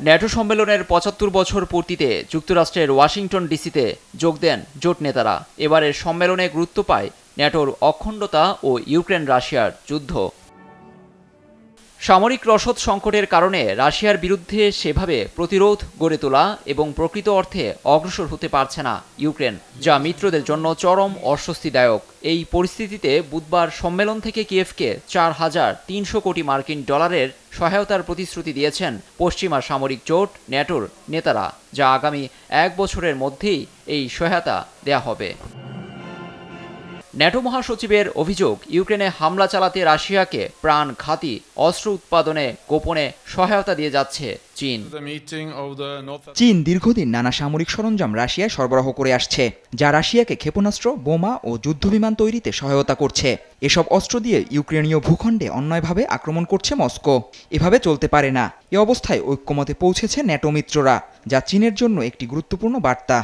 NATO সম্মেলনের ৭৫ বছর পূর্তিতে যুক্তরাষ্ট্রের ওয়াশিংটন ডিসিতে যোগ দেন জোট নেতারা। এবারের সম্মেলনে গুরুত্ব পায় ন্যাটোর অখণ্ডতা ও ইউক্রেন রাশিয়ার যুদ্ধ। সামরিক রসদ সংকটের কারণে রাশিয়ার বিরুদ্ধে সেভাবে প্রতিরোধ গড়ে তোলা এবং প্রকৃত অর্থে অগ্রসর হতে পারছে না ইউক্রেন, যা মিত্রদের জন্য চরম অস্বস্তিদায়ক। এই পরিস্থিতিতে বুধবার সম্মেলন থেকে কিয়েভকে ৪,৩০০ কোটি মার্কিন ডলারের সহায়তার প্রতিশ্রুতি দিয়েছেন পশ্চিমা সামরিক জোট ন্যাটোর নেতারা, যা আগামী ১ বছরের মধ্যেই এই সহায়তা দেয়া হবে। ন্যাটো মহাসচিবের অভিযোগ, ইউক্রেনে হামলা চালাতে রাশিয়াকে প্রাণঘাতী অস্ত্র উৎপাদনে গোপনে সহায়তা দিয়ে যাচ্ছে চীন। চীন দীর্ঘদিন নানা সামরিক সরঞ্জাম রাশিয়ায় সরবরাহ করে আসছে, যা রাশিয়াকে ক্ষেপণাস্ত্র, বোমা ও যুদ্ধবিমান তৈরিতে সহায়তা করছে। এসব অস্ত্র দিয়ে ইউক্রেনীয় ভূখণ্ডে অন্যায়ভাবে আক্রমণ করছে মস্কো। এভাবে চলতে পারে না। এ অবস্থায় ঐক্যমতে পৌঁছেছে ন্যাটো মিত্ররা, যা চীনের জন্য একটি গুরুত্বপূর্ণ বার্তা।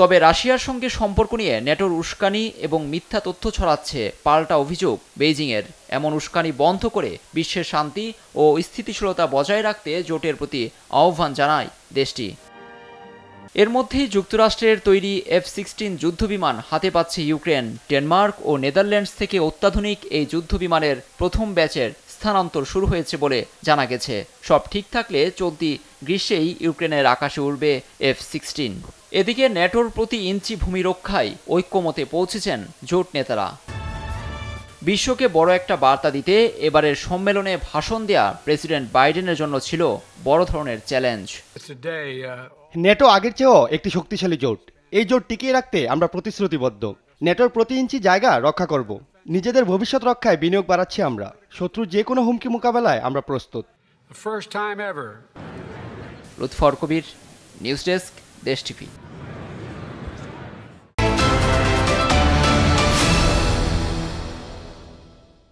তবে রাশিয়ার সঙ্গে সম্পর্ক নিয়ে ন্যাটোর উস্কানি এবং মিথ্যা তথ্য ছড়াচ্ছে পাল্টা অভিযোগ বেইজিংয়ের। এমন উস্কানি বন্ধ করে বিশ্বের শান্তি ও স্থিতিশীলতা বজায় রাখতে জোটের প্রতি আহ্বান জানায় দেশটি। এর মধ্যেই যুক্তরাষ্ট্রের তৈরি F-16 যুদ্ধবিমান হাতে পাচ্ছে ইউক্রেন। ডেনমার্ক ও নেদারল্যান্ডস থেকে অত্যাধুনিক এই যুদ্ধবিমানের প্রথম ব্যাচের স্থানান্তর শুরু হয়েছে বলে জানা গেছে। সব ঠিক থাকলে চলতি গ্রীষ্মেই ইউক্রেনের আকাশে উড়বে F-16। এদিকে ন্যাটোর প্রতি ইঞ্চি ভূমি রক্ষায় ঐক্যমতে পৌঁছেছেন জোট নেতারা। বিশ্বকে বড় একটা বার্তা দিতে এবারের সম্মেলনে ভাষণ দেয়া প্রেসিডেন্ট বাইডেনের জন্য ছিল বড় ধরনের চ্যালেঞ্জ। ন্যাটো আগের চেয়েও একটি শক্তিশালী জোট। এই জোট টিকিয়ে রাখতে আমরা প্রতিশ্রুতিবদ্ধ। ন্যাটোর প্রতি ইঞ্চি জায়গা রক্ষা করব। নিজেদের ভবিষ্যৎ রক্ষায় বিনিয়োগ বাড়াচ্ছি আমরা। শত্রুর যে কোনো হুমকি মোকাবেলায় আমরা প্রস্তুত। লুৎফর কবির, নিউজ ডেস্ক, দেশ টিভি।